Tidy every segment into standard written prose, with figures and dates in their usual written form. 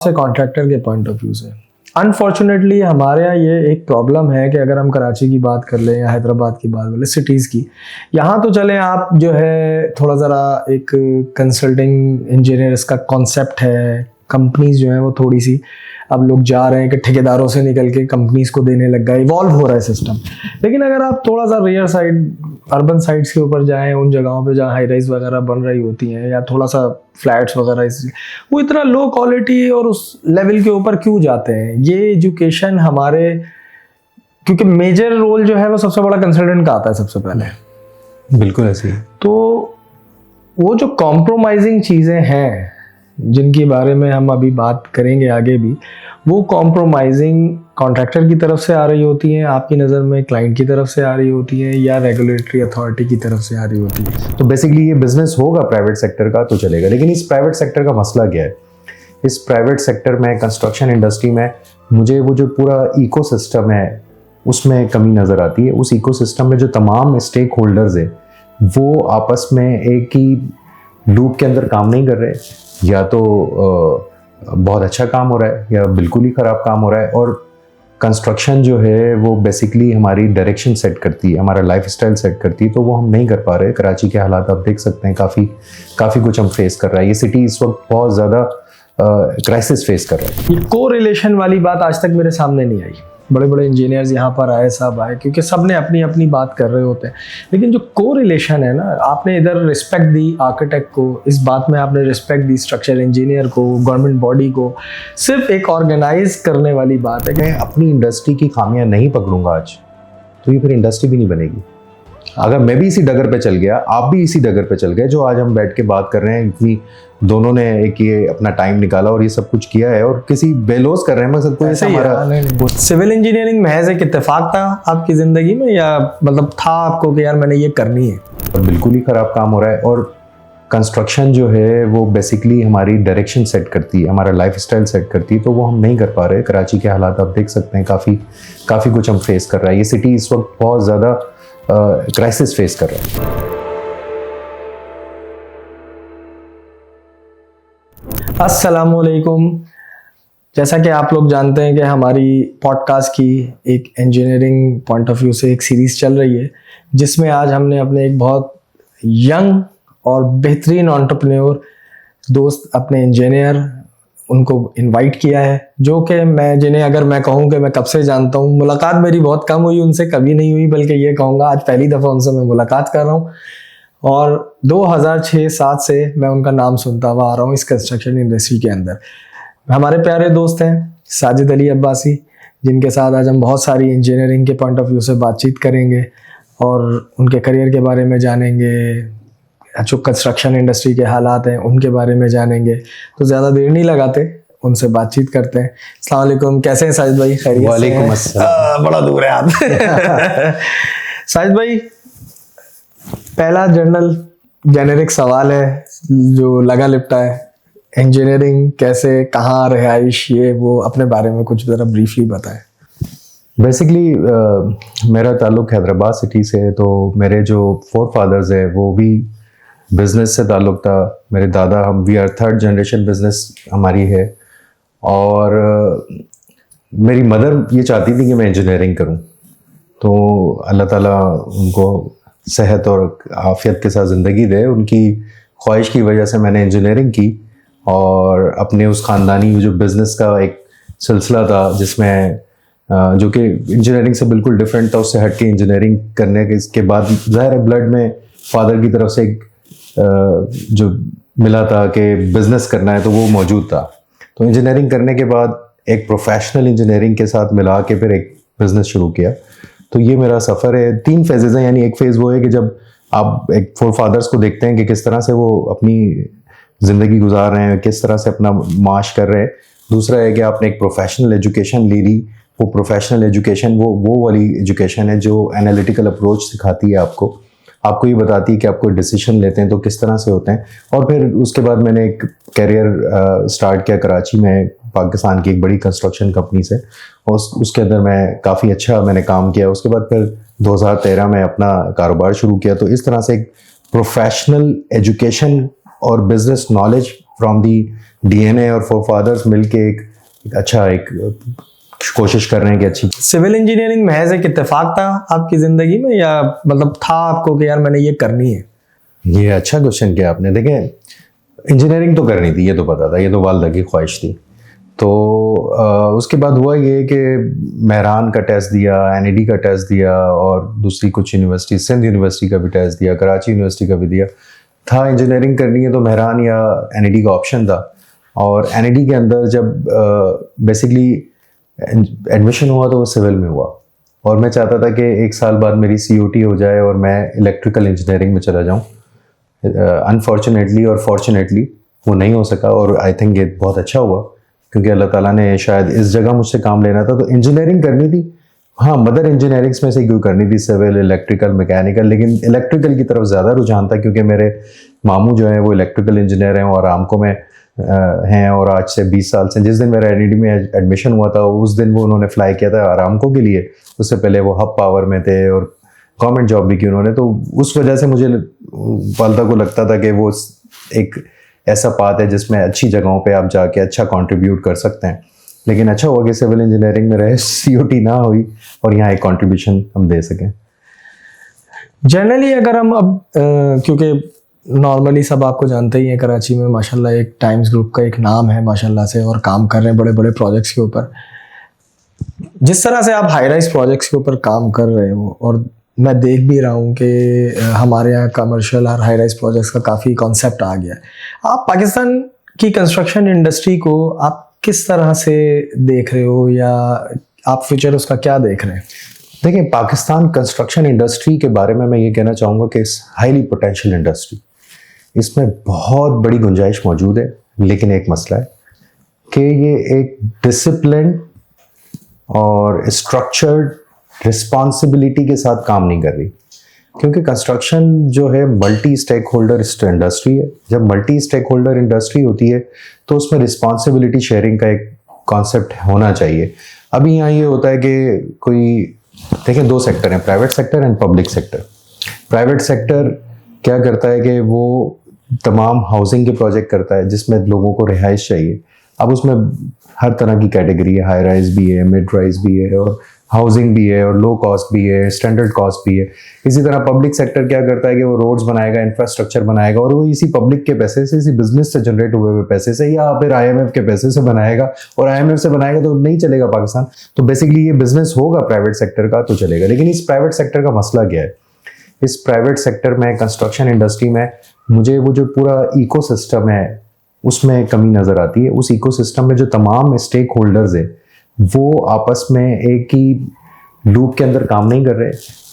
से कॉन्ट्रैक्टर के point of view से अनफॉर्चुनेटली हमारे यहाँ ये एक प्रॉब्लम है कि अगर हम कराची की बात कर लें या हैदराबाद की बात कर लें सिटीज़ की, यहाँ तो चले आप जो है थोड़ा ज़रा एक कंसल्टिंग इंजीनियर्स का कॉन्सेप्ट है, कंपनीज जो है वो थोड़ी सी अब लोग जा रहे हैं कि ठेकेदारों से निकल के कंपनीज को देने लग गए, इवॉल्व हो रहा है सिस्टम। लेकिन अगर आप थोड़ा सा रेयर साइड अर्बन साइड्स के ऊपर जाएं, उन जगहों पे जहाँ हाई राइज वगैरह बन रही होती हैं या थोड़ा सा फ्लैट्स वगैरह, वो इतना लो क्वालिटी और उस लेवल के ऊपर क्यों जाते हैं? ये एजुकेशन हमारे, क्योंकि मेजर रोल जो है वो सबसे बड़ा कंसल्टेंट का आता है सबसे पहले। बिल्कुल ऐसे ही। तो वो जो कॉम्प्रोमाइजिंग चीज़ें हैं जिनके बारे में हम अभी बात करेंगे आगे भी, वो कॉम्प्रोमाइजिंग कॉन्ट्रैक्टर की तरफ से आ रही होती हैं, आपकी नज़र में क्लाइंट की तरफ से आ रही होती हैं, या रेगुलेटरी अथॉरिटी की तरफ से आ रही होती है। तो बेसिकली ये बिजनेस होगा प्राइवेट सेक्टर का तो चलेगा, लेकिन इस प्राइवेट सेक्टर का मसला क्या है? इस प्राइवेट सेक्टर में, कंस्ट्रक्शन इंडस्ट्री में, मुझे वो जो पूरा इकोसिस्टम है उसमें कमी नज़र आती है। उस इकोसिस्टम में जो तमाम स्टेक होल्डर्स हैं वो आपस में एक ही लूप के अंदर काम नहीं कर रहे, या तो बहुत अच्छा काम हो रहा है या बिल्कुल ही ख़राब काम हो रहा है। और कंस्ट्रक्शन जो है वो बेसिकली हमारी डायरेक्शन सेट करती है, हमारा लाइफस्टाइल सेट करती है, तो वो हम नहीं कर पा रहे। कराची के हालात आप देख सकते हैं, काफ़ी कुछ हम फेस कर रहा है। ये सिटी इस वक्त बहुत ज़्यादा क्राइसिस फेस कर रहा है। ये को रिलेशन वाली बात आज तक मेरे सामने नहीं आई। बड़े बड़े इंजीनियर्स यहाँ पर आए, सब आए, क्योंकि सब ने अपनी अपनी बात कर रहे होते हैं, लेकिन जो को रिलेशन है ना, आपने इधर रिस्पेक्ट दी आर्किटेक्ट को, इस बात में आपने रिस्पेक्ट दी स्ट्रक्चर इंजीनियर को, गवर्नमेंट बॉडी को, सिर्फ एक ऑर्गेनाइज करने वाली बात है। मैं अपनी इंडस्ट्री की खामियां नहीं पकड़ूंगा आज, तो ये फिर इंडस्ट्री भी नहीं बनेगी। अगर मैं भी इसी डगर पे चल गया, आप भी इसी डगर पे चल गए, जो आज हम बैठ के बात कर रहे हैं, इतनी दोनों ने एक ये अपना टाइम निकाला और ये सब कुछ किया है, और किसी बेलोस कर रहे हैं मकसद कोई हमारा। सिविल इंजीनियरिंग महज एक इत्तेफाक था आपकी जिंदगी में, या मतलब था आपको कि यार मैंने ये करनी है? और बिल्कुल ही खराब काम हो रहा है। और कंस्ट्रक्शन जो है वो बेसिकली हमारी डायरेक्शन सेट करती है, हमारा लाइफस्टाइल सेट करती है, तो वो हम नहीं कर पा रहे। कराची के हालात आप देख सकते हैं, काफ़ी कुछ हम फेस कर रहा है। ये सिटी इस वक्त बहुत ज़्यादा क्राइसिस फेस कर रहा है। अस्सलामुअलैकुम। जैसा कि आप लोग जानते हैं कि हमारी पॉडकास्ट की एक इंजीनियरिंग पॉइंट ऑफ व्यू से एक सीरीज़ चल रही है, जिसमें आज हमने अपने एक बहुत यंग और बेहतरीन एंटरप्रेन्योर दोस्त, अपने इंजीनियर, उनको इनवाइट किया है, जो कि जिन्हें अगर मैं कहूँ कि मैं कब से जानता हूँ, मुलाकात मेरी बहुत कम हुई उनसे, कभी नहीं हुई, बल्कि ये कहूँगा आज पहली दफ़ा उनसे मैं मुलाकात कर रहा हूँ। और 2006-07 से मैं उनका नाम सुनता हुआ आ रहा हूँ इस कंस्ट्रक्शन इंडस्ट्री के अंदर। हमारे प्यारे दोस्त हैं साजिद अली अब्बासी, जिनके साथ आज हम बहुत सारी इंजीनियरिंग के पॉइंट ऑफ व्यू से बातचीत करेंगे और उनके करियर के बारे में जानेंगे, जो कंस्ट्रक्शन इंडस्ट्री के हालात हैं उनके बारे में जानेंगे। तो ज़्यादा देर नहीं लगाते, उनसे बातचीत करते हैं। अस्सलाम वालेकुम, कैसे हैं साजिद भाई? खैरियत से? वालेकुम अस्सलाम। बड़ा दूर है आप। साजिद भाई, पहला जेनेरिक सवाल है जो लगा लिपटा है, इंजीनियरिंग कैसे, कहाँ, रिहाइश, ये वो अपने बारे में कुछ ज़रा ब्रीफली बताएं। बेसिकली मेरा ताल्लुक़ हैदराबाद सिटी से है, तो मेरे जो फोर फादर्स है वो भी बिज़नेस से ताल्लुक़ था। मेरे दादा, हम we are third generation business हमारी है। और मेरी मदर ये चाहती थी कि मैं इंजीनियरिंग करूं, तो अल्लाह ताला उनको सेहत और आफियत के साथ ज़िंदगी दे। उनकी ख्वाहिश की वजह से मैंने इंजीनियरिंग की, और अपने उस ख़ानदानी जो बिज़नेस का एक सिलसिला था, जिसमें जो कि इंजीनियरिंग से बिल्कुल डिफरेंट था, उससे हट के इंजीनियरिंग करने के बाद ज़ाहिर है ब्लड में फादर की तरफ से एक जो मिला था कि बिज़नेस करना है, तो वो मौजूद था। तो इंजीनियरिंग करने के बाद एक प्रोफेशनल इंजीनियरिंग के साथ मिला के फिर एक बिज़नेस शुरू किया। तो ये मेरा सफ़र है। 3 फेजेज़ हैं, यानी एक फ़ेज़ वो है कि जब आप एक फोर फादर्स को देखते हैं कि किस तरह से वो अपनी ज़िंदगी गुजार रहे हैं, किस तरह से अपना माश कर रहे हैं। दूसरा है कि आपने एक प्रोफेशनल एजुकेशन ले ली। वो प्रोफेशनल एजुकेशन वो वाली एजुकेशन है जो एनालिटिकल अप्रोच सिखाती है आपको ये बताती है कि आप कोई डिसीजन लेते हैं तो किस तरह से होते हैं। और फिर उसके बाद मैंने एक करियर स्टार्ट किया कराची में, पाकिस्तान की एक बड़ी कंस्ट्रक्शन कंपनी से, और उसके अंदर मैं काफ़ी अच्छा मैंने काम किया। उसके बाद फिर 2013 में अपना कारोबार शुरू किया। तो इस तरह से एक प्रोफेशनल एजुकेशन और business knowledge from the DNA और फोरफादर्स मिलके एक अच्छा एक कोशिश कर रहे हैं कि अच्छी। सिविल इंजीनियरिंग महज एक इत्तेफाक था आपकी ज़िंदगी में, या मतलब था आपको कि यार मैंने ये करनी है? ये अच्छा क्वेश्चन किया आपने। देखें, इंजीनियरिंग तो करनी थी, ये तो पता था, ये तो वालदा की ख्वाहिश थी। तो उसके बाद हुआ ये कि मेहरान का टेस्ट दिया, एनईडी का टेस्ट दिया, और दूसरी कुछ यूनिवर्सिटी, सिंध यूनिवर्सिटी का भी टेस्ट दिया, कराची यूनिवर्सिटी का भी दिया था। इंजीनियरिंग करनी है तो मेहरान या एनईडी का ऑप्शन था। और एनईडी के अंदर जब बेसिकली एडमिशन हुआ तो वो सिविल में हुआ, और मैं चाहता था कि 1 साल बाद मेरी सीओटी हो जाए और मैं इलेक्ट्रिकल इंजीनियरिंग में चला जाऊँ। अनफॉर्चुनेटली और फॉर्चुनेटली वो नहीं हो सका, और आई थिंक ये बहुत अच्छा हुआ क्योंकि अल्लाह ताला ने शायद इस जगह मुझसे काम लेना था। तो इंजीनियरिंग करनी थी, हाँ, मदर इंजीनियरिंग्स में से क्यों करनी थी, सिविल, इलेक्ट्रिकल, मैकेनिकल, लेकिन इलेक्ट्रिकल की तरफ ज़्यादा रुझान था क्योंकि मेरे मामू जो हैं वो इलेक्ट्रिकल इंजीनियर हैं और आरामको में हैं, और आज से 20 साल से, जिस दिन मेरा एनईडी में एडमिशन हुआ था उस दिन वो उन्होंने फ्लाई किया था आरामको के लिए। उससे पहले वो हब पावर में थे और गवर्नमेंट जॉब भी की उन्होंने। तो उस वजह से मुझे वालदा को लगता था कि वो एक ऐसा पाथ है जिसमें अच्छी जगहों पे आप जाके अच्छा कंट्रीब्यूट कर सकते हैं। लेकिन अच्छा हुआ कि सिविल इंजीनियरिंग में रहे, सीओटी ना हुई और यहाँ एक कंट्रीब्यूशन हम दे सकें। जनरली अगर हम अब क्योंकि नॉर्मली सब आपको जानते ही हैं, कराची में माशाल्लाह एक टाइम्स ग्रुप का एक नाम है माशाल्लाह से, और काम कर रहे हैं बड़े बड़े प्रोजेक्ट्स के ऊपर। जिस तरह से आप हाई राइज प्रोजेक्ट्स के ऊपर काम कर रहे हो, और मैं देख भी रहा हूँ कि हमारे यहाँ कमर्शियल और हाई राइज प्रोजेक्ट्स का काफ़ी कॉन्सेप्ट आ गया है। आप पाकिस्तान की कंस्ट्रक्शन इंडस्ट्री को आप किस तरह से देख रहे हो, या आप फ्यूचर उसका क्या देख रहे हैं? देखिए, पाकिस्तान कंस्ट्रक्शन इंडस्ट्री के बारे में मैं ये कहना चाहूँगा कि इस हाईली पोटेंशियल इंडस्ट्री, इसमें बहुत बड़ी गुंजाइश मौजूद है। लेकिन एक मसला है कि ये एक डिसिप्लिन और स्ट्रक्चर्ड रिस्पॉन्सिबिलिटी के साथ काम नहीं कर रही, क्योंकि कंस्ट्रक्शन जो है मल्टी स्टेक होल्डर इंडस्ट्री है। जब मल्टी स्टेक होल्डर इंडस्ट्री होती है तो उसमें रिस्पॉन्सिबिलिटी शेयरिंग का एक कॉन्सेप्ट होना चाहिए। अभी यहाँ ये होता है कि कोई, देखिए, 2 सेक्टर हैं, private sector and public sector. Private sector क्या करता है कि वो तमाम हाउसिंग के प्रोजेक्ट करता है जिसमें लोगों को रिहाइश चाहिए। अब उसमें हर तरह की कैटेगरी है, हाई राइज भी है, मिड राइज भी है, और हाउसिंग भी है, और लो कॉस्ट भी है, स्टैंडर्ड कॉस्ट भी है। इसी तरह पब्लिक सेक्टर क्या करता है कि वो रोड्स बनाएगा, इंफ्रास्ट्रक्चर बनाएगा, और वो इसी पब्लिक के पैसे से, इसी बिजनेस से जनरेट हुए हुए पैसे से, या फिर आईएमएफ के पैसे से बनाएगा। और आईएमएफ से बनाएगा तो नहीं चलेगा पाकिस्तान। तो बेसिकली ये बिजनेस होगा प्राइवेट सेक्टर का तो चलेगा। लेकिन इस प्राइवेट सेक्टर का मसला क्या है? इस प्राइवेट सेक्टर में, कंस्ट्रक्शन इंडस्ट्री में, मुझे वो जो पूरा इकोसिस्टम है उसमें कमी नज़र आती है। उस इकोसिस्टम में जो तमाम स्टेक होल्डर्स है वो आपस में एक ही लूप के अंदर काम नहीं कर रहे,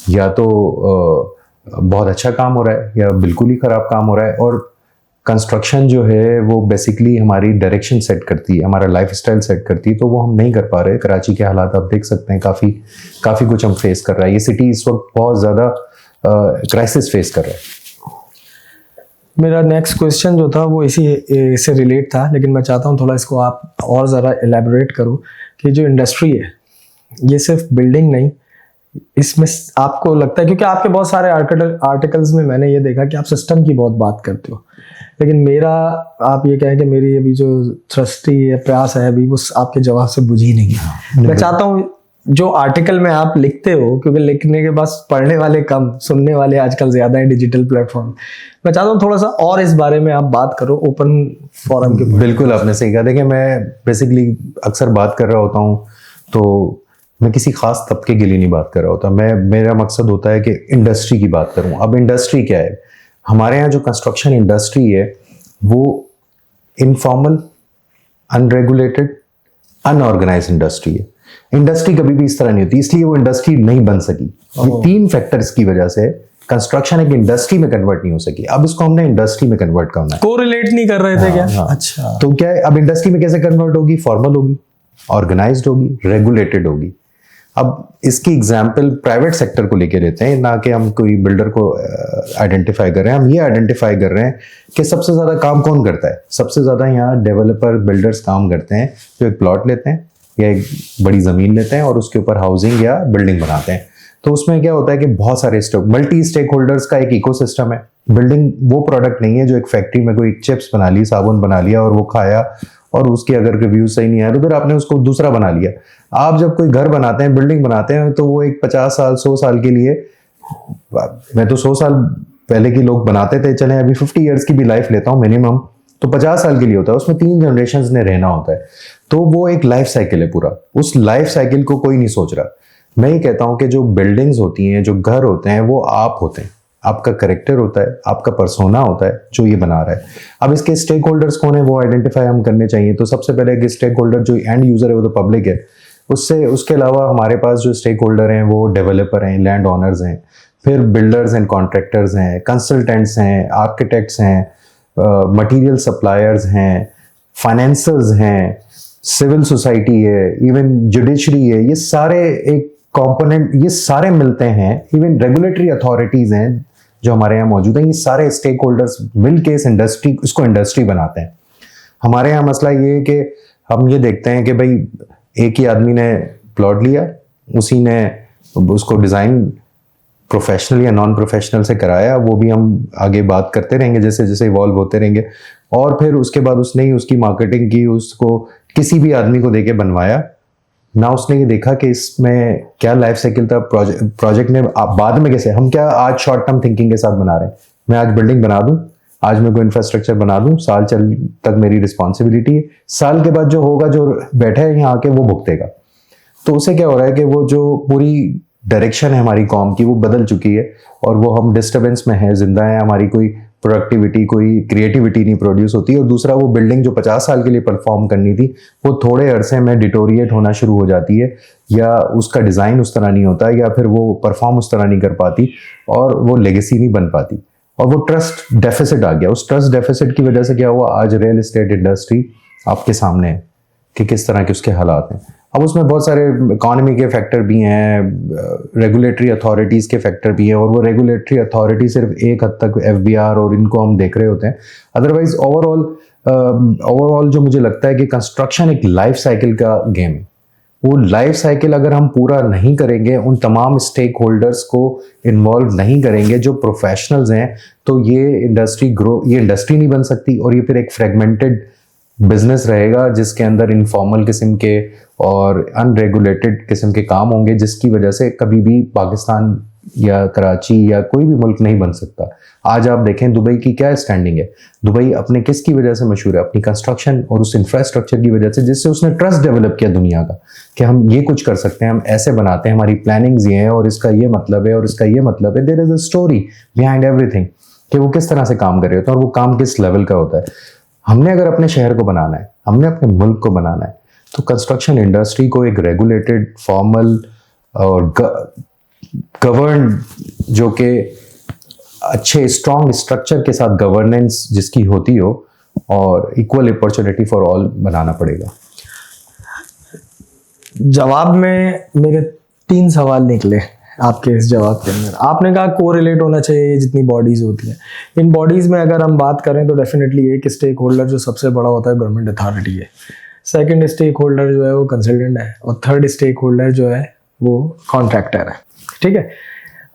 या तो बहुत अच्छा काम हो रहा है या बिल्कुल ही ख़राब काम हो रहा है। और कंस्ट्रक्शन जो है वो बेसिकली हमारी डायरेक्शन सेट करती है, हमारा लाइफस्टाइल सेट करती है, तो वो हम नहीं कर पा रहे। कराची के हालात आप देख सकते हैं, काफ़ी कुछ हम फेस कर रहा है। ये सिटी इस वक्त बहुत ज़्यादा क्राइसिस फेस कर रहा है। मेरा नेक्स्ट क्वेश्चन जो था वो इसी से रिलेट था, लेकिन मैं चाहता हूँ थोड़ा इसको आप और ज़रा एलैबोरेट करो कि जो इंडस्ट्री है ये सिर्फ बिल्डिंग नहीं, इसमें आपको लगता है, क्योंकि आपके बहुत सारे आर्टिकल्स में मैंने ये देखा कि आप सिस्टम की बहुत बात करते हो, लेकिन मेरा, आप ये कहें कि मेरी अभी जो थ्रस्टी है, प्रयास है, अभी वो आपके जवाब से बुझी नहीं है। मैं चाहता हूँ जो आर्टिकल में आप लिखते हो, क्योंकि लिखने के बाद पढ़ने वाले कम, सुनने वाले आजकल ज़्यादा हैं डिजिटल प्लेटफॉर्म, मैं चाहता हूँ थोड़ा सा और इस बारे में आप बात करो ओपन फोरम के। बिल्कुल, आपने सही कहा। देखिए, मैं बेसिकली अक्सर बात कर रहा होता हूँ तो मैं किसी खास तबके के लिए नहीं बात कर रहा होता। मेरा मकसद होता है कि इंडस्ट्री की बात करूँ। अब इंडस्ट्री क्या है? हमारे यहाँ जो कंस्ट्रक्शन इंडस्ट्री है वो इनफॉर्मल, अनरेगुलेटेड, अनऑर्गेनाइज्ड इंडस्ट्री है। इंडस्ट्री कभी भी इस तरह नहीं होती, इसलिए वो इंडस्ट्री नहीं बन सकी। ये 3 फैक्टर्स की वजह से कंस्ट्रक्शन एक इंडस्ट्री में कन्वर्ट नहीं हो सकी। अब इसको हमने इंडस्ट्री में कन्वर्ट करना है। कोरिलेट नहीं कर रहे थे क्या? हाँ। अच्छा, तो क्या है, अब इंडस्ट्री में कैसे कन्वर्ट होगी? फॉर्मल होगी, ऑर्गेनाइज्ड होगी, रेगुलेटेड होगी। अब इसकी एग्जाम्पल प्राइवेट सेक्टर को लेके लेते हैं, ना कि हम कोई बिल्डर को आइडेंटिफाई कर रहे हैं। हम ये आइडेंटिफाई कर रहे हैं कि सबसे ज़्यादा काम कौन करता है। सबसे ज़्यादा यहाँ डेवलपर, बिल्डर्स काम करते हैं, जो एक प्लॉट लेते हैं या एक बड़ी ज़मीन लेते हैं और उसके ऊपर हाउसिंग या बिल्डिंग बनाते हैं। तो उसमें क्या होता है कि बहुत सारे मल्टी स्टेक होल्डर्स का एक इकोसिस्टम है। बिल्डिंग वो प्रोडक्ट नहीं है जो एक फैक्ट्री में कोई चिप्स बना ली, साबुन बना लिया और वो खाया और उसके अगर रिव्यू सही नहीं आया तो फिर आपने उसको दूसरा बना लिया। आप जब कोई घर बनाते हैं, बिल्डिंग बनाते हैं, तो वो एक 50 साल 100 साल के लिए, मैं तो 100 साल पहले के लोग बनाते थे, चले अभी 50 इयर्स की भी लाइफ लेता हूँ मिनिमम, तो 50 साल के लिए होता है, उसमें 3 जनरेशन ने रहना होता है। तो वो एक लाइफ साइकिल है पूरा, उस लाइफ साइकिल को कोई नहीं सोच रहा। मैं ये कहता हूँ कि जो बिल्डिंग्स होती हैं, जो घर होते हैं, वो आप होते हैं, आपका करेक्टर होता है, आपका पर्सोना होता है जो ये बना रहा है। अब इसके स्टेक होल्डर्स कौन है वो आइडेंटिफाई हम करने चाहिए। तो सबसे पहले एक स्टेक होल्डर जो एंड यूजर है वो तो पब्लिक है। उसके अलावा हमारे पास जो स्टेक होल्डर हैं वो डेवलपर हैं, लैंड ओनर्स हैं, फिर बिल्डर्स एंड कॉन्ट्रैक्टर्स हैं, कंसल्टेंट्स हैं, आर्किटेक्ट्स हैं, मटेरियल सप्लायर्स हैं, फाइनेंसर्स हैं, सिविल सोसाइटी है, इवन जुडिशरी है। ये सारे एक कंपोनेंट, ये सारे मिलते हैं। इवन रेगुलेटरी अथॉरिटीज हैं जो हमारे यहाँ मौजूद हैं। ये सारे स्टेक होल्डर्स मिलके इस इंडस्ट्री बनाते हैं। हमारे यहाँ मसला ये है कि हम ये देखते हैं कि भाई एक ही आदमी ने प्लॉट लिया, उसी ने उसको डिज़ाइन प्रोफेशनल या नॉन प्रोफेशनल से कराया, वो भी हम आगे बात करते रहेंगे जैसे जैसे इवॉल्व होते रहेंगे। और फिर उसके बाद उसने ही उसकी मार्केटिंग की, उसको किसी भी आदमी को देके बनवाया ना। उसने ये देखा कि इसमें क्या लाइफ साइकिल था प्रोजेक्ट में, बाद में कैसे हम क्या आज शॉर्ट टर्म थिंकिंग के साथ बना रहे हैं। मैं आज बिल्डिंग बना दूं, आज मैं कोई इंफ्रास्ट्रक्चर बना दूं, साल चल तक मेरी रिस्पॉन्सिबिलिटी है, साल के बाद जो होगा, जो बैठा है यहाँ आके वो भुगतेगा। तो उसे क्या हो रहा है कि वो जो पूरी डायरेक्शन है हमारी कॉम की वो बदल चुकी है और वो हम डिस्टर्बेंस में है, जिंदा है, हमारी कोई प्रोडक्टिविटी, कोई क्रिएटिविटी नहीं प्रोड्यूस होती। और दूसरा, वो बिल्डिंग जो 50 साल के लिए परफॉर्म करनी थी वो थोड़े अरसे में डिटोरिएट होना शुरू हो जाती है, या उसका डिज़ाइन उस तरह नहीं होता, या फिर वो परफॉर्म उस तरह नहीं कर पाती और वो लेगेसी नहीं बन पाती। और वो ट्रस्ट डेफिसिट आ गया। उस ट्रस्ट डेफिसिट की वजह से क्या हुआ, आज रियल एस्टेट इंडस्ट्री आपके सामने है कि किस तरह के उसके हालात हैं। अब उसमें बहुत सारे इकोनॉमी के फैक्टर भी हैं, रेगुलेटरी अथॉरिटीज़ के फैक्टर भी हैं, और वो रेगुलेटरी अथॉरिटी सिर्फ एक हद तक FBR और इनको हम देख रहे होते हैं। अदरवाइज ओवरऑल जो मुझे लगता है कि कंस्ट्रक्शन एक लाइफ साइकिल का गेम है। वो लाइफ साइकिल अगर हम पूरा नहीं करेंगे, उन तमाम स्टेक होल्डर्स को इन्वॉल्व नहीं करेंगे जो प्रोफेशनल्स हैं, तो ये इंडस्ट्री नहीं बन सकती और ये फिर एक फ्रेगमेंटेड बिजनेस रहेगा जिसके अंदर इनफॉर्मल किस्म के और अनरेगुलेटेड किस्म के काम होंगे, जिसकी वजह से कभी भी पाकिस्तान या कराची या कोई भी मुल्क नहीं बन सकता। आज आप देखें दुबई की क्या स्टैंडिंग है। दुबई अपने किसकी वजह से मशहूर है, अपनी कंस्ट्रक्शन और उस इंफ्रास्ट्रक्चर की वजह से, जिससे उसने ट्रस्ट डेवलप किया दुनिया का कि हम ये कुछ कर सकते हैं, हम ऐसे बनाते हैं, हमारी प्लानिंग्स ये हैं और इसका ये मतलब है और इसका ये मतलब है। There is a story behind everything कि वो किस तरह से काम कर रहे होते हैं और वो काम किस लेवल का होता है। हमने अगर अपने शहर को बनाना है, हमने अपने मुल्क को बनाना है, तो कंस्ट्रक्शन इंडस्ट्री को एक रेगुलेटेड, फॉर्मल और गवर्न, जो कि अच्छे स्ट्रॉन्ग स्ट्रक्चर के साथ गवर्नेंस जिसकी होती हो, और इक्वल अपॉर्चुनिटी फॉर ऑल बनाना पड़ेगा। जवाब में मेरे 3 सवाल निकले आपके इस जवाब के अंदर। आपने कहा कोरिलेट होना चाहिए जितनी बॉडीज होती हैं। इन बॉडीज में अगर हम बात करें तो डेफिनेटली एक स्टेक होल्डर जो सबसे बड़ा होता है गवर्नमेंट अथॉरिटी है, सेकंड स्टेक होल्डर जो है वो कंसल्टेंट है, और थर्ड स्टेक होल्डर जो है वो कॉन्ट्रैक्टर है। ठीक है,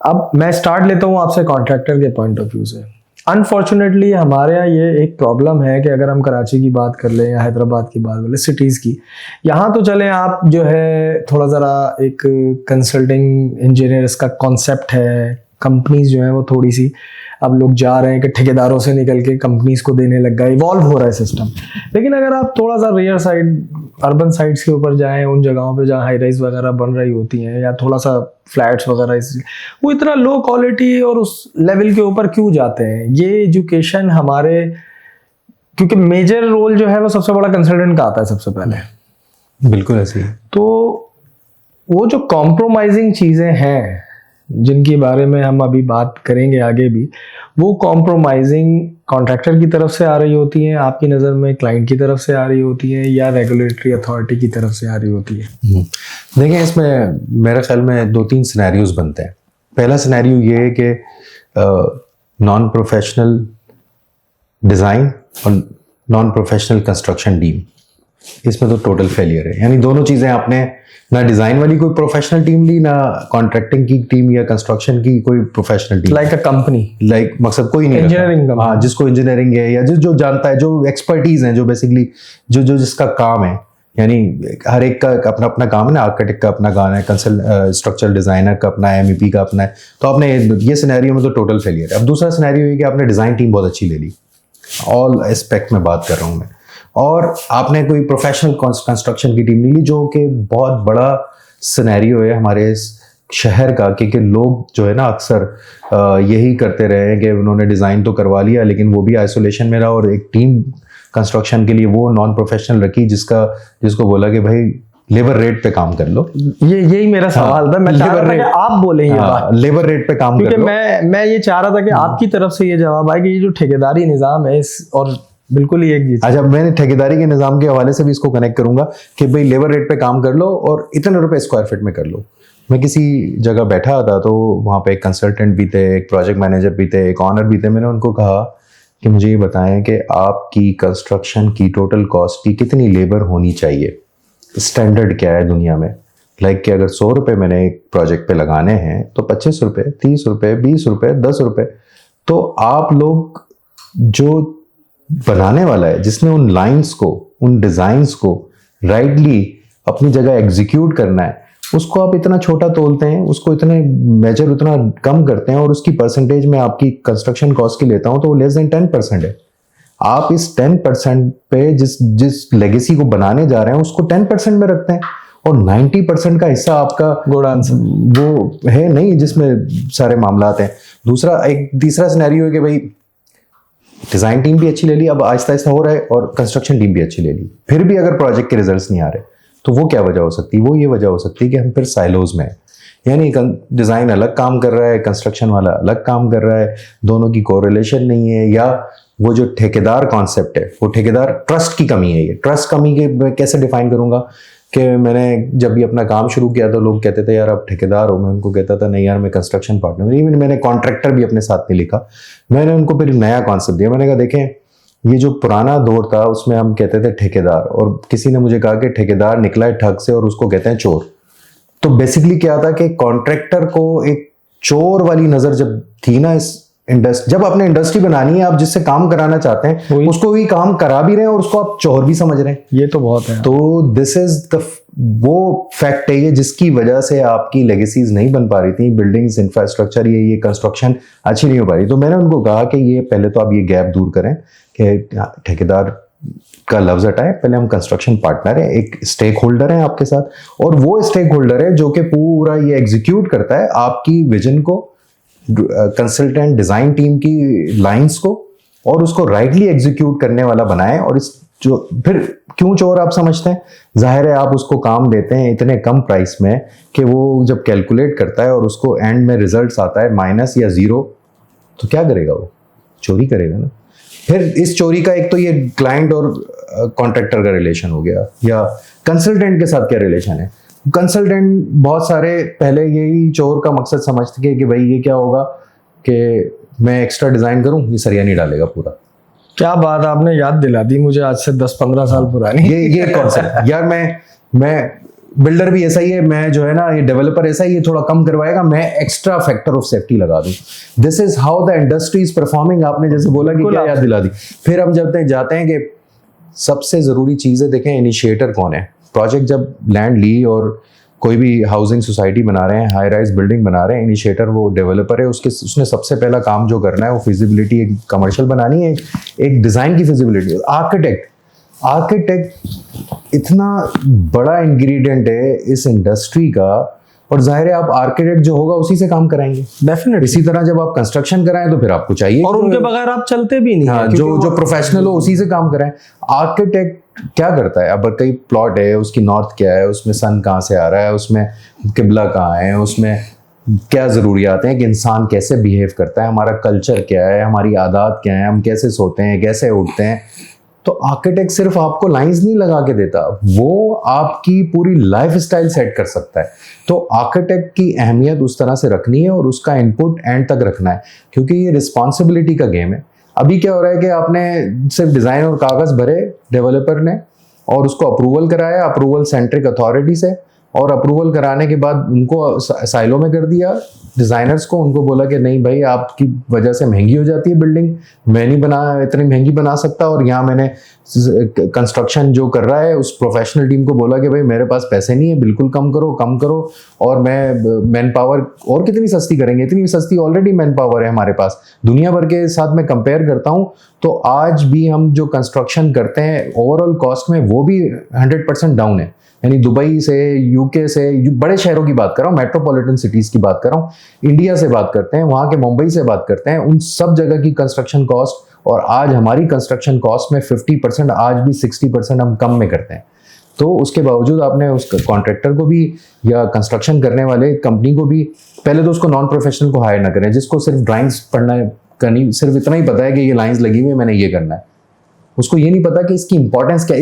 अब मैं स्टार्ट लेता हूँ आपसे कॉन्ट्रैक्टर के पॉइंट ऑफ व्यू से। अनफॉर्चुनेटली हमारे यहाँ ये एक प्रॉब्लम है कि अगर हम कराची की बात कर लें या हैदराबाद की बात कर लें, सिटीज़ की, यहाँ तो चले आप जो है थोड़ा ज़रा एक कंसल्टिंग इंजीनियर इसका कॉन्सेप्ट है, कंपनीज जो है वो थोड़ी सी अब लोग जा रहे हैं कि ठेकेदारों से निकल के कंपनीज को देने लग गए, इवॉल्व हो रहा है सिस्टम। लेकिन अगर आप थोड़ा सा रेयर साइड, अर्बन साइड्स के ऊपर जाएं, उन जगहों पे जहाँ हाई राइज वगैरह बन रही होती हैं या थोड़ा सा फ्लैट्स वगैरह, वो इतना लो क्वालिटी और उस लेवल के ऊपर क्यों जाते हैं? ये एजुकेशन हमारे, क्योंकि मेजर रोल जो है वो सबसे बड़ा कंसल्टेंट का आता है सबसे पहले। बिल्कुल ऐसे ही। तो वो जो कॉम्प्रोमाइजिंग चीज़ें हैं जिनके बारे में हम अभी बात करेंगे आगे भी, वो कॉम्प्रोमाइजिंग कॉन्ट्रैक्टर की तरफ से आ रही होती हैं, आपकी नज़र में क्लाइंट की तरफ से आ रही होती हैं, या रेगुलेटरी अथॉरिटी की तरफ से आ रही होती है? देखिए, इसमें मेरे ख्याल में 2-3 सिनेरियोज बनते हैं। पहला सिनेरियो ये है कि नॉन प्रोफेशनल डिज़ाइन और नॉन प्रोफेशनल कंस्ट्रक्शन टीम इसमें तो टोटल फेलियर है। यानी दोनों चीजें आपने ना डिजाइन वाली कोई प्रोफेशनल टीम ली, ना कॉन्ट्रैक्टिंग की टीम या कंस्ट्रक्शन की कोई professional team. Like a company, like मकसद कोई नहीं Engineering रखा। company। हाँ, जिसको इंजीनियरिंग है या जो जानता है, जो एक्सपर्टीज है, जो बेसिकली जो जिसका काम है। यानी हर एक का अपना अपना काम है ना, आर्किटेक्ट का अपना काम है, स्ट्रक्चरल डिजाइनर का अपना है, MEP का अपना है। तो आपने ये सिनेरियो में तो टोटल फेलियर है। अब दूसरा सिनेरियो ये कि आपने डिजाइन टीम बहुत अच्छी ले ली, ऑल एस्पेक्ट में बात कर रहा हूँ मैं, और आपने कोई प्रोफेशनल कंस्ट्रक्शन की टीम नहीं ली, जो कि बहुत बड़ा सिनेरियो है हमारे इस शहर का। क्योंकि लोग जो है ना अक्सर यही करते रहे हैं कि उन्होंने डिज़ाइन तो करवा लिया, लेकिन वो भी आइसोलेशन में रहा, और एक टीम कंस्ट्रक्शन के लिए वो नॉन प्रोफेशनल रखी जिसको बोला कि भाई लेबर रेट पे काम कर लो। यही मेरा सवाल था, मैं चाह रहा था कि आप बोले ये बात, लेबर रेट पे काम कर क्योंकि लो। मैं ये चाह रहा था कि आपकी तरफ से ये जवाब आए कि ये जो ठेकेदारी निज़ाम है इस, और बिल्कुल ही एक चीज। अच्छा, मैंने ठेकेदारी के निज़ाम के हवाले से भी इसको कनेक्ट करूंगा कि भाई लेबर रेट पे काम कर लो और इतने रुपए स्क्वायर फीट में कर लो। मैं किसी जगह बैठा था तो वहाँ पे एक कंसल्टेंट भी थे, एक प्रोजेक्ट मैनेजर भी थे, एक ऑनर भी थे। मैंने उनको कहा कि मुझे ये बताएं कि आपकी कंस्ट्रक्शन की टोटल कॉस्ट की कितनी लेबर होनी चाहिए, स्टैंडर्ड क्या है दुनिया में। लाइक कि अगर 100 रुपये मैंने एक प्रोजेक्ट पे लगाने हैं तो 25 रुपये, 30 रुपये, 20 रुपये, 10 रुपये। तो आप लोग जो बनाने वाला है, जिसने उन लाइंस को, उन डिजाइन्स को राइटली अपनी जगह एग्जीक्यूट करना है, उसको आप इतना छोटा तोलते हैं, उसको इतने मेजर उतना कम करते हैं, और उसकी परसेंटेज में आपकी कंस्ट्रक्शन कॉस्ट की लेता हूं तो वो लेस देन 10% है। आप इस 10% पे जिस लेगेसी को बनाने जा रहे हैं उसको 10% में रखते हैं, और 90% का हिस्सा आपका गुड आंसर वो है नहीं जिसमें सारे मामलात हैं। दूसरा, एक तीसरा सिनेरियो है कि भाई डिजाइन टीम भी अच्छी ले ली, अब आहिस्ता आहिस्ता हो रहा है, और कंस्ट्रक्शन टीम भी अच्छी ले ली, फिर भी अगर प्रोजेक्ट के रिजल्ट्स नहीं आ रहे, तो वो क्या वजह हो सकती है? वो ये वजह हो सकती है कि हम फिर साइलोज में हैं। यानी डिजाइन अलग काम कर रहा है, कंस्ट्रक्शन वाला अलग काम कर रहा है, दोनों की कोरिलेशन नहीं है, या वो जो ठेकेदार कॉन्सेप्ट है, वो ठेकेदार ट्रस्ट की कमी है। ये ट्रस्ट कमी के मैं कैसे डिफाइन करूंगा कि मैंने जब भी अपना काम शुरू किया तो लोग कहते थे यार आप ठेकेदार हो, मैं उनको कहता था नहीं यार मैं कंस्ट्रक्शन पार्टनर। इवन मैंने कॉन्ट्रैक्टर भी अपने साथ नहीं लिखा, मैंने उनको फिर नया कॉन्सेप्ट दिया। मैंने कहा देखें ये जो पुराना दौर था उसमें हम कहते थे ठेकेदार, और किसी ने मुझे कहा कि ठेकेदार निकला है ठग से और उसको कहते हैं चोर। तो बेसिकली क्या था कि कॉन्ट्रैक्टर को एक चोर वाली नजर जब थी ना इस जब आपने इंडस्ट्री बनानी है, आप जिससे काम कराना चाहते हैं उसको भी काम करा भी रहे हैं और उसको आप चोर भी समझ रहे हैं। ये तो बहुत है। तो दिस इज द वो फैक्ट है ये जिसकी वजह से आपकी लेगेसीज नहीं बन पा रही थी, बिल्डिंग्स, इंफ्रास्ट्रक्चर, ये कंस्ट्रक्शन अच्छी नहीं हो पा रही। तो मैंने उनको कहा कि ये पहले तो आप ये गैप दूर करें कि ठेकेदार का लफ्ज हटाएं, पहले हम कंस्ट्रक्शन पार्टनर है, एक स्टेक होल्डर है आपके साथ, और वो स्टेक होल्डर है जो कि पूरा ये एग्जीक्यूट करता है आपकी विजन को, कंसल्टेंट डिजाइन टीम की लाइंस को, और उसको राइटली एग्जीक्यूट करने वाला बनाए। और इस जो फिर क्यों चोर आप समझते हैं, जाहिर है आप उसको काम देते हैं इतने कम प्राइस में कि वो जब कैलकुलेट करता है और उसको एंड में रिजल्ट्स आता है माइनस या जीरो, तो क्या करेगा वो? चोरी करेगा ना। फिर इस चोरी का एक तो ये क्लाइंट और कॉन्ट्रैक्टर का रिलेशन हो गया, या कंसल्टेंट के साथ क्या रिलेशन है। कंसल्टेंट बहुत सारे पहले यही चोर का मकसद समझते थे कि भाई ये क्या होगा कि मैं एक्स्ट्रा डिजाइन करूं, ये सरिया नहीं डालेगा पूरा। क्या बात आपने याद दिला दी मुझे, आज से 10-15 साल पुरानी ये कॉन्सेप्ट। यार मैं बिल्डर भी ऐसा ही है, मैं जो है ना ये डेवलपर ऐसा ही है, थोड़ा कम करवाएगा, मैं एक्स्ट्रा फैक्टर ऑफ सेफ्टी लगा दूं। This is how the industry is performing. आपने जैसे बोला कि क्या याद दिला दी। फिर हम जब तक जाते हैं कि सबसे जरूरी चीज है, देखें इनिशिएटर कौन है। प्रोजेक्ट जब लैंड ली और कोई भी हाउसिंग सोसाइटी बना रहे हैं, हाई राइज बिल्डिंग बना रहे हैं, इनिशिएटर वो डेवलपर है, उसने सबसे पहला काम जो करना है वो फिजिबिलिटी, एक कमर्शियल बनानी है, एक डिजाइन की फिजिबिलिटी। आर्किटेक्ट इतना बड़ा इंग्रेडिएंट है इस इंडस्ट्री का, और जाहिर है आप आर्किटेक्ट जो होगा उसी से काम कराएंगे डेफिनेटली। इसी तरह जब आप कंस्ट्रक्शन कराएं तो फिर आपको चाहिए, और उनके बगैर आप चलते भी नहीं। हाँ, जो प्रोफेशनल हो उसी से काम कराएं। आर्किटेक्ट क्या करता है, अब कई प्लॉट है, उसकी नॉर्थ क्या है, उसमें सन कहाँ से आ रहा है, उसमें किबला कहाँ है, उसमें क्या ज़रूरियात हैं कि इंसान कैसे बिहेव करता है, हमारा कल्चर क्या है, हमारी आदत क्या है, हम कैसे सोते हैं, कैसे उठते हैं। तो आर्किटेक्ट सिर्फ आपको लाइंस नहीं लगा के देता, वो आपकी पूरी लाइफ स्टाइल सेट कर सकता है। तो आर्किटेक्ट की अहमियत उस तरह से रखनी है और उसका इनपुट एंड तक रखना है, क्योंकि ये रिस्पॉन्सिबिलिटी का गेम है। अभी क्या हो रहा है कि आपने सिर्फ डिज़ाइन और कागज़ भरे डेवलपर ने, और उसको अप्रूवल कराया, अप्रूवल सेंट्रिक अथॉरिटी से, और अप्रूवल कराने के बाद उनको साइलो में कर दिया डिज़ाइनर्स को। उनको बोला कि नहीं भाई, आपकी वजह से महंगी हो जाती है बिल्डिंग, मैं नहीं इतनी महंगी बना सकता। और यहाँ मैंने कंस्ट्रक्शन जो कर रहा है उस प्रोफेशनल टीम को बोला कि भाई मेरे पास पैसे नहीं है, बिल्कुल कम करो। और मैं मैन पावर और कितनी सस्ती करेंगे, इतनी सस्ती ऑलरेडी मैन पावर है हमारे पास। दुनिया भर के साथ मैं कंपेयर करता हूँ तो आज भी हम जो कंस्ट्रक्शन करते हैं ओवरऑल कॉस्ट में वो भी 100% डाउन है। यानी दुबई से, यूके से, बड़े शहरों की बात कर रहा हूँ, मेट्रोपॉलिटन सिटीज़ की बात कर रहा हूँ, इंडिया से बात करते हैं, वहाँ के मुंबई से बात करते हैं, उन सब जगह की कंस्ट्रक्शन कॉस्ट और आज हमारी कंस्ट्रक्शन कॉस्ट में 50%, आज भी 60% हम कम में करते हैं। तो उसके बावजूद आपने उस कॉन्ट्रैक्टर को भी या कंस्ट्रक्शन करने वाले कंपनी को भी पहले तो उसको नॉन प्रोफेशनल को हायर ना करें, जिसको सिर्फ ड्राइंग्स पढ़ना करनी, सिर्फ इतना ही पता है कि ये लाइंस लगी हुई है, मैंने ये करना है। उसको ये नहीं पता कि इसकी इंपॉर्टेंस क्या,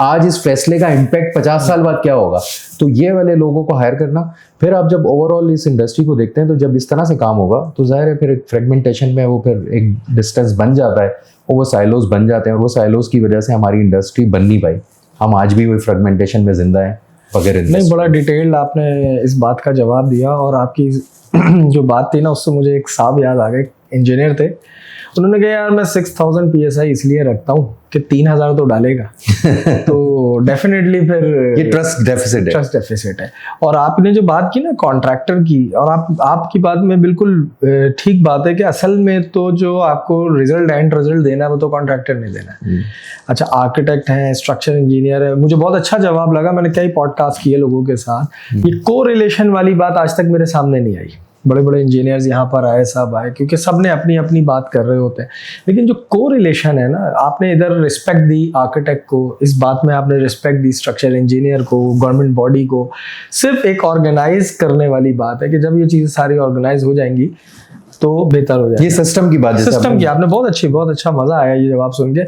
आज इस फैसले का इम्पैक्ट 50 साल बाद क्या होगा। तो ये वाले लोगों को हायर करना। फिर आप जब ओवरऑल इस इंडस्ट्री को देखते हैं तो जब इस तरह से काम होगा तो जाहिर है फिर एक फ्रेगमेंटेशन में वो फिर एक डिस्टेंस बन जाता है और वो साइलोज बन जाते हैं, और वो साइलोज की वजह से हमारी इंडस्ट्री बन नहीं पाई। हम आज भी वही फ्रेगमेंटेशन में जिंदा हैं वगैरह। नहीं, बड़ा डिटेल्ड आपने इस बात का जवाब दिया। और आपकी जो बात थी ना, उससे मुझे एक साहब याद आ गए, इंजीनियर थे। उन्होंने कहा यार मैं 6000 PSI इसलिए रखता हूँ कि 3000 तो डालेगा। तो डेफिनेटली फिर ये ट्रस्ट डेफिसिट है। और आपने जो बात की ना कॉन्ट्रैक्टर की, और आपकी बात में बिल्कुल ठीक बात है कि असल में तो जो आपको एंड रिजल्ट देना है वो तो कॉन्ट्रैक्टर नहीं देना है। अच्छा, आर्किटेक्ट हैं, स्ट्रक्चर इंजीनियर है। मुझे बहुत अच्छा जवाब लगा, मैंने कई पॉडकास्ट किए लोगों के साथ। ये को रिलेशन वाली बात आज तक मेरे सामने नहीं आई। बड़े बड़े इंजीनियर्स यहाँ पर आए, सब आए, क्योंकि सब ने अपनी अपनी बात कर रहे होते हैं। लेकिन जो को रिलेशन है ना, आपने इधर रिस्पेक्ट दी आर्किटेक्ट को, इस बात में आपने रिस्पेक्ट दी स्ट्रक्चर इंजीनियर को, गवर्नमेंट बॉडी को। सिर्फ एक ऑर्गेनाइज करने वाली बात है कि जब ये चीज़ें सारी ऑर्गेनाइज हो जाएंगी तो बेहतर हो जाएगा। ये सिस्टम की बात है, सिस्टम की आपने बहुत अच्छा मजा आया ये जवाब सुन के।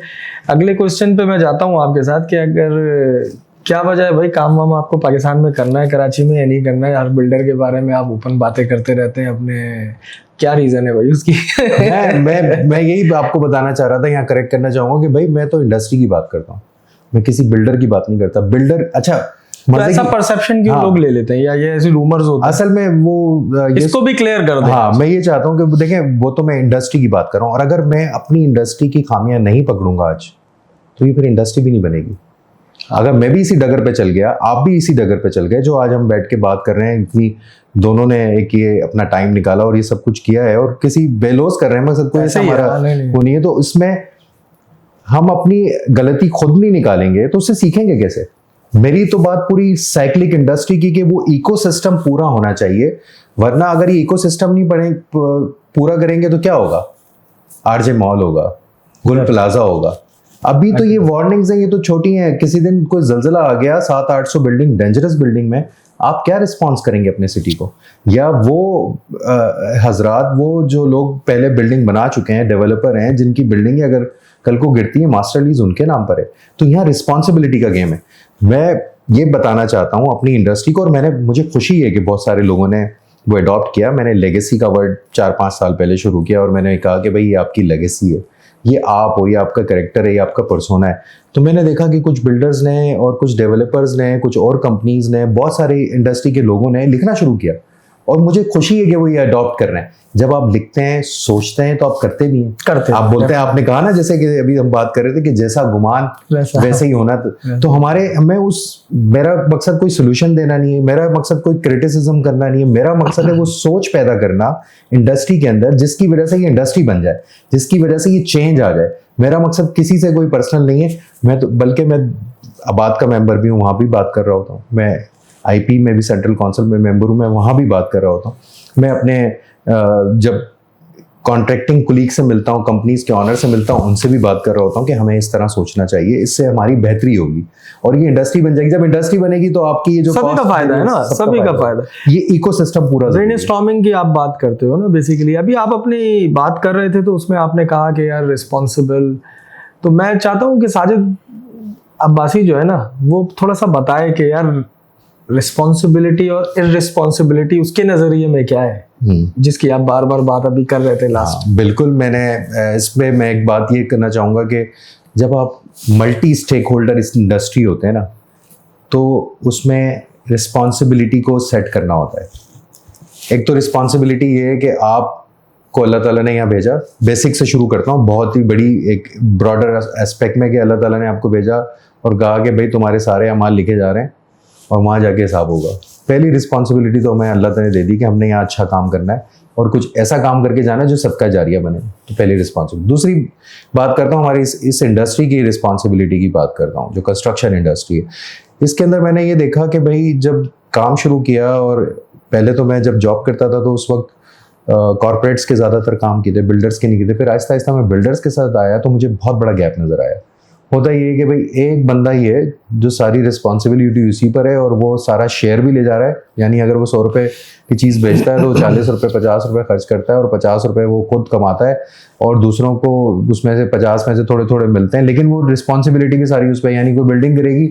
अगले क्वेश्चन पे मैं जाता हूँ आपके साथ कि अगर क्या वजह है भाई, काम वाम आपको पाकिस्तान में करना है, कराची में, या नहीं करना है? हर बिल्डर के बारे में आप ओपन बातें करते रहते हैं अपने, क्या रीजन है भाई उसकी? मैं यही आपको बताना चाह रहा था, यहाँ करेक्ट करना चाहूंगा कि भाई मैं तो इंडस्ट्री की बात करता हूँ, मैं किसी बिल्डर की बात नहीं करता। बिल्डर अच्छा तो ऐसा परसेप्शन क्यों लोग ले लेते हैं, या ये ऐसे रूमर्स होते हैं? असल में वो इसको भी क्लियर कर दें। हाँ, मैं ये चाहता हूँ कि देखें, वो तो मैं इंडस्ट्री की बात कर रहा हूँ, और अगर मैं अपनी इंडस्ट्री की खामियां नहीं पकड़ूंगा आज तो ये फिर इंडस्ट्री भी नहीं बनेगी। अगर मैं भी इसी डगर पे चल गया, आप भी इसी डगर पे चल गए, जो आज हम बैठ के बात कर रहे हैं, इतनी दोनों ने एक ये अपना टाइम निकाला और ये सब कुछ किया है, और किसी बेलोस कर रहे हैं, मकसद कोई ऐसा हमारा वो नहीं है, तो इसमें हम अपनी गलती खुद नहीं निकालेंगे तो उससे सीखेंगे कैसे? मेरी तो बात पूरी साइक्लिक इंडस्ट्री की कि वो इकोसिस्टम पूरा होना चाहिए, वरना अगर ये इकोसिस्टम नहीं पूरा करेंगे तो क्या होगा? आरजे मॉल होगा, गुल प्लाजा होगा। अभी तो ये वार्निंग्स हैं, ये तो छोटी हैं। किसी दिन कोई जलजिला आ गया, 700-800 बिल्डिंग, डेंजरस बिल्डिंग में, आप क्या रिस्पॉन्स करेंगे अपने सिटी को? या वो हजरात, वो जो लोग पहले बिल्डिंग बना चुके हैं, डेवलपर हैं, जिनकी बिल्डिंग अगर कल को गिरती है, मास्टर लीज उनके नाम पर है। तो यहाँ रिस्पॉन्सिबिलिटी का गेम है। मैं ये बताना चाहता हूँ अपनी इंडस्ट्री को, और मुझे खुशी है कि बहुत सारे लोगों ने वो अडॉप्ट किया। मैंने लेगेसी का वर्ड 4-5 साल पहले शुरू किया, और मैंने कहा कि भाई ये आपकी लेगेसी है, ये आप हो, ये आपका कैरेक्टर है, ये आपका पर्सोना है। तो मैंने देखा कि कुछ बिल्डर्स ने और कुछ डेवलपर्स ने, कुछ और कंपनीज ने, बहुत सारे इंडस्ट्री के लोगों ने लिखना शुरू किया, और मुझे खुशी है कि वो ये अडॉप्ट कर रहे हैं। जब आप लिखते हैं, सोचते हैं, तो आप करते भी हैं, आप बोलते हैं। आपने कहा ना, जैसे कि अभी हम बात कर रहे थे कि जैसा गुमान वैसे ही होना। तो मेरा मकसद कोई सोल्यूशन देना नहीं है, मेरा मकसद कोई क्रिटिसिज्म करना नहीं है, मेरा मकसद है वो सोच पैदा करना इंडस्ट्री के अंदर, जिसकी वजह से ये इंडस्ट्री बन जाए, जिसकी वजह से ये चेंज आ जाए। मेरा मकसद किसी से कोई पर्सनल नहीं है, बल्कि मैं आबाद का मेंबर भी हूँ, वहाँ भी बात कर रहा होता हूँ। मैं IP में भी सेंट्रल काउंसिल में मेंबर हूँ, मैं वहाँ भी बात कर रहा होता हूँ। मैं अपने जब कॉन्ट्रैक्टिंग कुलीग से मिलता हूँ, कंपनीज के ऑनर से मिलता हूँ, उनसे भी बात कर रहा होता हूँ कि हमें इस तरह सोचना चाहिए, इससे हमारी बेहतरी होगी और ये इंडस्ट्री बन जाएगी। जब इंडस्ट्री बनेगी तो आपकी ये जो सभी का फायदा है ना, सभी का फायदा। ये इकोसिस्टम पूरा ब्रेनस्टॉर्मिंग की आप बात करते हो ना, बेसिकली अभी आप अपनी बात कर रहे थे तो उसमें आपने कहा कि यार रिस्पॉन्सिबल, तो मैं चाहता हूँ कि साजिद अब्बासी जो है ना, वो थोड़ा सा बताए कि यार रिस्पॉन्सिबिलिटी और इररिस्पॉन्सिबिलिटी उसके नजरिए में क्या है, जिसकी आप बार बार बात अभी कर रहे थे लास्ट। बिल्कुल, मैंने इसमें मैं एक बात ये करना चाहूंगा कि जब आप मल्टी स्टेक होल्डर इस इंडस्ट्री होते हैं ना, तो उसमें रिस्पॉन्सिबिलिटी को सेट करना होता है। एक तो रिस्पॉन्सिबिलिटी ये है कि आपको अल्लाह ताला ने यहाँ भेजा, बेसिक से शुरू करता हूँ, बहुत ही बड़ी एक ब्रॉडर एस्पेक्ट में, कि अल्लाह ताला ने आपको भेजा और कहा कि भाई तुम्हारे सारे अमाल लिखे जा रहे हैं और वहाँ जाके हिसाब होगा। पहली रिस्पॉन्सिबिलिटी तो हमें अल्लाह ताला ने दे दी कि हमने यहाँ अच्छा काम करना है और कुछ ऐसा काम करके जाना है जो सदका जारिया बने। तो पहली रिस्पॉन्सिबिलिटी। दूसरी बात करता हूँ हमारी इस इंडस्ट्री की रिस्पॉन्सिबिलिटी की बात करता हूँ, जो कंस्ट्रक्शन इंडस्ट्री है। इसके अंदर मैंने ये देखा कि भाई जब काम शुरू किया, और पहले तो मैं जब जॉब करता था तो उस वक्त कॉर्पोरेट्स के ज़्यादातर काम किए थे, बिल्डर्स के नहीं किए थे। फिर आहिस्ता आहिस्ता मैं बिल्डर्स के साथ आया तो मुझे बहुत बड़ा गैप नज़र आया। होता ये है कि भाई एक बंदा ही है जो सारी रिस्पॉन्सिबिलिटी उसी पर है और वो सारा शेयर भी ले जा रहा है। यानी अगर वो 100 रुपये की चीज़ बेचता है तो 40 रुपये 50 रुपये खर्च करता है और 50 रुपये वो खुद कमाता है और दूसरों को उसमें से 50 में से थोड़े थोड़े मिलते हैं। लेकिन वो रिस्पॉन्सिबिलिटी भी सारी उस पर, यानी कोई बिल्डिंग गिरेगी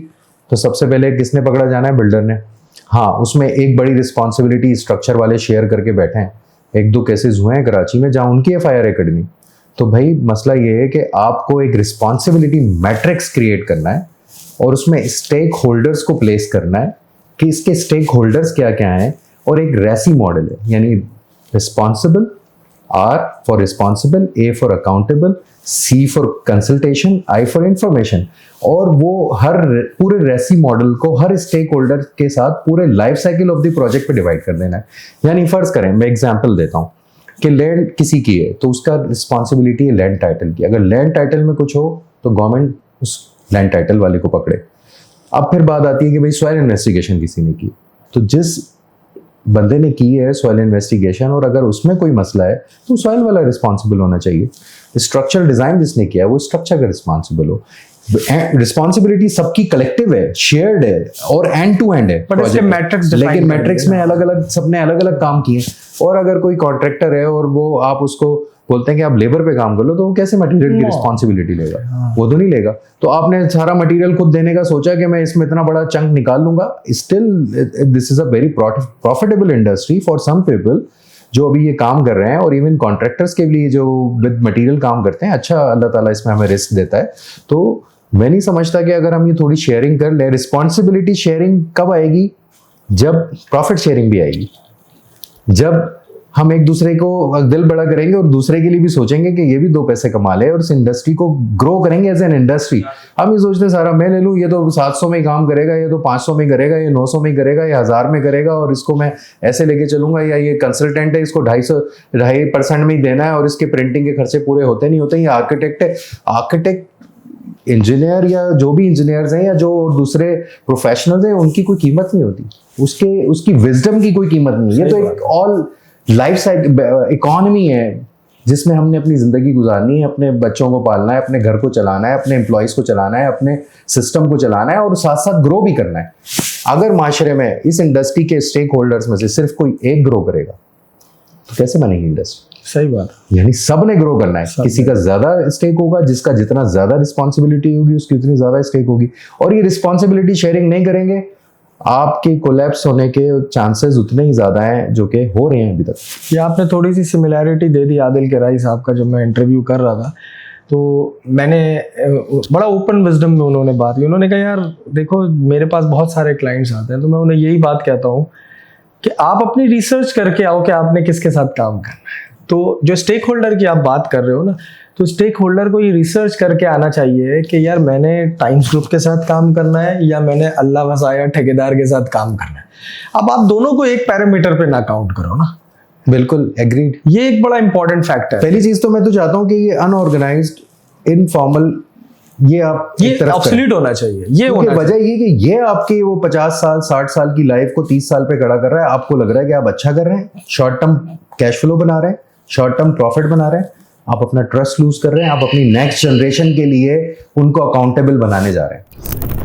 तो सबसे पहले किसने पकड़ा जाना है? बिल्डर ने। हाँ, उसमें एक बड़ी रिस्पॉन्सिबिलिटी स्ट्रक्चर वाले शेयर करके बैठे हैं। 1-2 केसेस हुए हैं कराची में जहाँ उनकी FIR अकेडमी। तो भाई मसला ये है कि आपको एक रिस्पॉन्सिबिलिटी मैट्रिक्स क्रिएट करना है और उसमें स्टेक होल्डर्स को प्लेस करना है कि इसके स्टेक होल्डर्स क्या क्या हैं, और एक रेसी मॉडल है, यानी responsible, R for responsible, A for accountable, C for consultation, I for information. और वो हर पूरे रेसी मॉडल को हर स्टेक होल्डर के साथ पूरे life cycle of the project पे डिवाइड कर देना है। यानी फर्ज करें, मैं एग्जांपल देता हूँ कि लैंड किसी की है तो उसका रिस्पॉन्सिबिलिटी है लैंड टाइटल की। अगर लैंड टाइटल में कुछ हो तो गवर्नमेंट उस लैंड टाइटल वाले को पकड़े। अब फिर बात आती है कि भाई सॉइल इन्वेस्टिगेशन किसी ने की, तो जिस बंदे ने की है सॉइल इन्वेस्टिगेशन और अगर उसमें कोई मसला है तो सॉइल वाला रिस्पॉन्सिबल होना चाहिए। स्ट्रक्चरल डिजाइन जिसने किया है वो स्ट्रक्चर का रिस्पॉन्सिबल हो। रिस्पॉन्सिबिलिटी सबकी कलेक्टिव है, शेयर्ड है और एंड टू एंड है। लेकिन मैट्रिक्स में अलग अलग सबने अलग अलग काम किए। और अगर कोई कॉन्ट्रैक्टर है और वो आप उसको बोलते हैं कि आप लेबर पे काम कर लो, तो वो कैसे मटेरियल की रिस्पॉन्सिबिलिटी लेगा? वो तो नहीं लेगा। तो आपने सारा मटेरियल खुद देने का सोचा कि मैं इसमें इतना बड़ा चंक निकाल लूंगा। Still this is a very profitable industry for some people जो अभी ये काम कर रहे हैं, और इवन कॉन्ट्रैक्टर्स के लिए जो विद मटेरियल काम करते हैं। अच्छा, अल्लाह ताला इसमें हमें रिस्क देता है। तो मैं नहीं समझता कि अगर हम ये थोड़ी शेयरिंग कर ले, रिस्पॉन्सिबिलिटी शेयरिंग कब आएगी? जब प्रॉफिट शेयरिंग भी आएगी, जब हम एक दूसरे को दिल बड़ा करेंगे और दूसरे के लिए भी सोचेंगे कि ये भी 2 पैसे कमा ले और इस इंडस्ट्री को ग्रो करेंगे एज एन इंडस्ट्री। हम ये सोचते हैं सारा मैं ले लूँ, ये तो 700 में ही काम करेगा, ये तो 500 में करेगा, ये 900 में करेगा, ये 1000 में करेगा और इसको मैं ऐसे लेके चलूंगा, या ये कंसल्टेंट है इसको 2.5% में ही देना है और इसके प्रिंटिंग के खर्चे पूरे होते नहीं होते। ये आर्किटेक्ट है, आर्किटेक्ट इंजीनियर या जो भी इंजीनियर्स हैं या जो दूसरे प्रोफेशनल्स हैं, उनकी कोई कीमत नहीं होती, उसकी विजडम की कोई कीमत नहीं। ये तो एक ऑल लाइफ साइकिल इकोनॉमी है जिसमें हमने अपनी जिंदगी गुजारनी है, अपने बच्चों को पालना है, अपने घर को चलाना है, अपने एम्प्लॉयज को चलाना है, अपने सिस्टम को चलाना है और साथ साथ ग्रो भी करना है। अगर माशरे में इस इंडस्ट्री के स्टेक होल्डर्स में से सिर्फ कोई एक ग्रो करेगा तो कैसे बनेगी इंडस्ट्री? सही बात। यानी सब ने ग्रो करना है। किसी का ज्यादा स्टेक होगा, जिसका जितना ज्यादा रिस्पॉन्सिबिलिटी होगी उसकी उतनी ज्यादा स्टेक होगी। और ये रिस्पॉन्सिबिलिटी शेयरिंग नहीं करेंगे, आपके कोलैप्स होने के चांसेस उतने ही ज्यादा हैं जो कि हो रहे हैं अभी तक। ये आपने थोड़ी सी सिमिलैरिटी दे दी आदिल केराई साहब का। जब मैं इंटरव्यू कर रहा था तो मैंने बड़ा ओपन विजडम में उन्होंने बात की। उन्होंने कहा यार देखो मेरे पास बहुत सारे क्लाइंट्स आते हैं, तो मैं उन्हें यही बात कहता हूँ कि आप अपनी रिसर्च करके आओ कि आपने किसके साथ काम करना है। तो जो स्टेक होल्डर की आप बात कर रहे हो ना, तो स्टेक होल्डर को ये रिसर्च करके आना चाहिए कि यार मैंने टाइम्स ग्रुप के साथ काम करना है या मैंने अल्लाह वसाया ठेकेदार के साथ काम करना है। अब आप दोनों को एक पैरामीटर पे ना काउंट करो ना। बिल्कुल एग्रीड। ये एक बड़ा इंपॉर्टेंट फैक्ट है। पहली चीज तो मैं तो चाहता हूँ कि ये अनऑर्गेनाइज्ड इनफॉर्मल ये ऑब्सोल्यूट होना चाहिए। ये वजह ये कि ये आपकी वो 50 साल 60 साल की लाइफ को 30 साल पे खड़ा कर रहा है। आपको लग रहा है कि आप अच्छा कर रहे हैं, शॉर्ट टर्म कैश फ्लो बना रहे हैं, शॉर्ट टर्म प्रॉफिट बना रहे हैं, आप अपना ट्रस्ट लूज कर रहे हैं, आप अपनी नेक्स्ट जनरेशन के लिए उनको अकाउंटेबल बनाने जा रहे हैं।